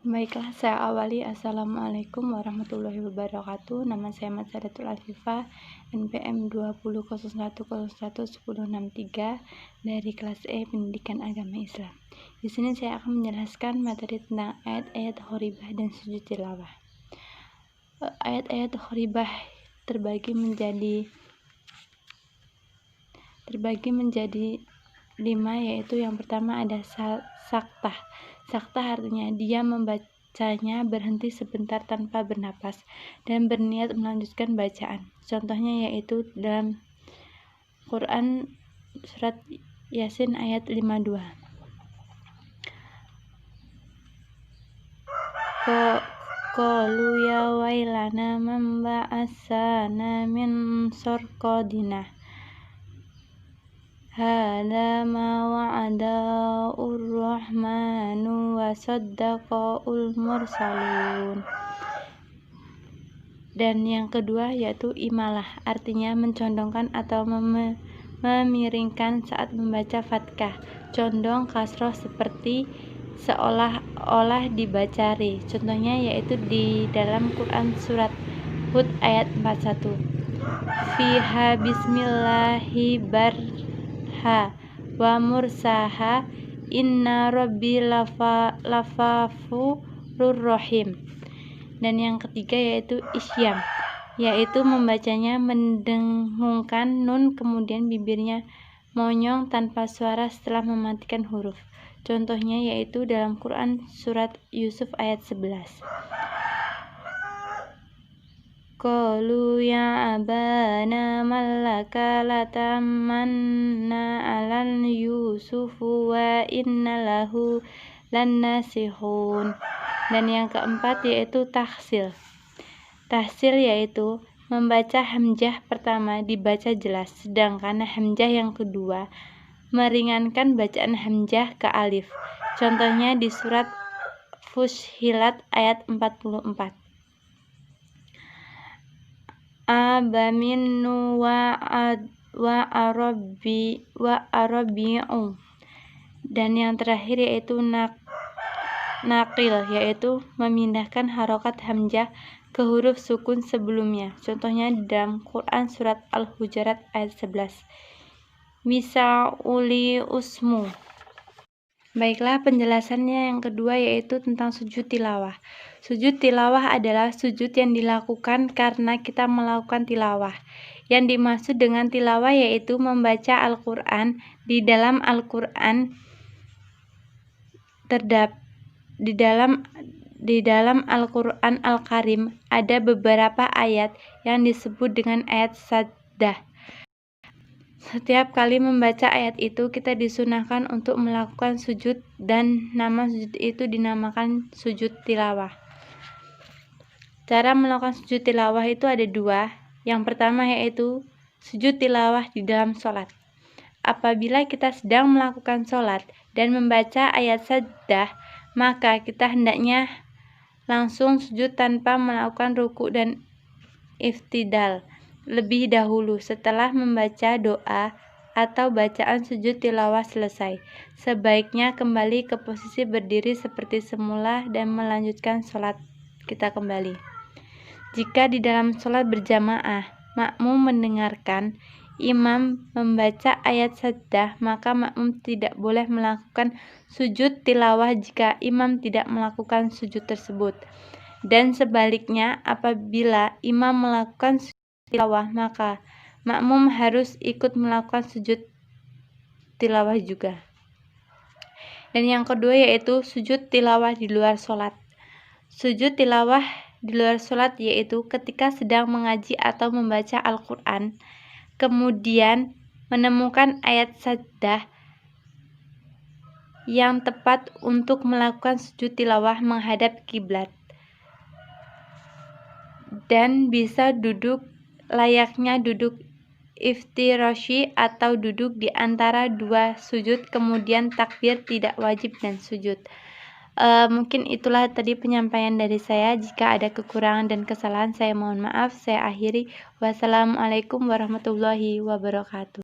Baiklah, saya awali. Assalamualaikum warahmatullahi wabarakatuh. Nama saya Matsadatul Afifah, NPM 2001011063 dari kelas E Pendidikan Agama Islam. Di sini saya akan menjelaskan materi tentang ayat-ayat ghoribah dan sujud tilawah. Ayat-ayat ghoribah terbagi menjadi 5, yaitu yang pertama ada saktah. Saktah artinya dia membacanya berhenti sebentar tanpa bernapas dan berniat melanjutkan bacaan. Contohnya yaitu dalam Quran surat Yasin ayat 52. Qalu ya wailana man ba'asana min sarqadina hada ma wa'ada'ur rahmanu wa saddaqaul mursalun. Dan yang kedua yaitu imalah, artinya mencondongkan atau memiringkan saat membaca Fatkah. Condong kasroh seperti seolah-olah dibaca re. Contohnya yaitu di dalam Quran surat Hud ayat 41. Fiha bismillahi barha wa mursaha inna rabbi lafafurur rahim. Dan yang ketiga yaitu isyam, yaitu membacanya mendengungkan nun kemudian bibirnya monyong tanpa suara setelah mematikan huruf. Contohnya yaitu dalam Quran surat Yusuf ayat 11. Qalu ya abana malaka latamanna alal yusufu wa inna lahu lannasihun. Dan yang keempat yaitu tahsil. Tahsil yaitu membaca hamzah pertama dibaca jelas, sedangkan hamzah yang kedua meringankan bacaan hamzah ke alif. Contohnya di surat Fussilat ayat 44. Abaminu wa arabi'u. Dan yang terakhir yaitu naqil, yaitu memindahkan harokat hamzah ke huruf sukun sebelumnya. Contohnya dalam Quran surat Al-Hujurat ayat 11. Bisa uli usmu. Baiklah, penjelasannya yang kedua yaitu tentang sujud tilawah. Sujud tilawah adalah sujud yang dilakukan karena kita melakukan tilawah. Yang dimaksud dengan tilawah yaitu membaca Al-Quran. Di dalam Al-Quran di dalam Al-Quran Al-Karim ada beberapa ayat yang disebut dengan ayat sajdah. Setiap kali membaca ayat itu kita disunahkan untuk melakukan sujud, dan nama sujud itu dinamakan sujud tilawah. Cara melakukan sujud tilawah itu ada 2. Yang pertama yaitu sujud tilawah di dalam sholat. Apabila kita sedang melakukan sholat dan membaca ayat sajdah, maka kita hendaknya langsung sujud tanpa melakukan ruku dan iftidal lebih dahulu setelah membaca doa atau bacaan sujud tilawah selesai. Sebaiknya kembali ke posisi berdiri seperti semula dan melanjutkan sholat kita kembali. Jika di dalam sholat berjamaah, makmum mendengarkan imam membaca ayat sajdah, maka makmum tidak boleh melakukan sujud tilawah jika imam tidak melakukan sujud tersebut. Dan sebaliknya, apabila imam melakukan sujud tilawah, maka makmum harus ikut melakukan sujud tilawah juga. Dan yang kedua yaitu sujud tilawah di luar sholat. Sujud tilawah di luar sholat yaitu ketika sedang mengaji atau membaca Al-Quran, kemudian menemukan ayat sajdah yang tepat untuk melakukan sujud tilawah menghadap kiblat, dan bisa duduk layaknya duduk iftirashi atau duduk di antara 2 sujud, kemudian takbir tidak wajib dan sujud. Mungkin itulah tadi penyampaian dari saya. Jika ada kekurangan dan kesalahan saya mohon maaf. Saya akhiri. Wassalamualaikum warahmatullahi wabarakatuh.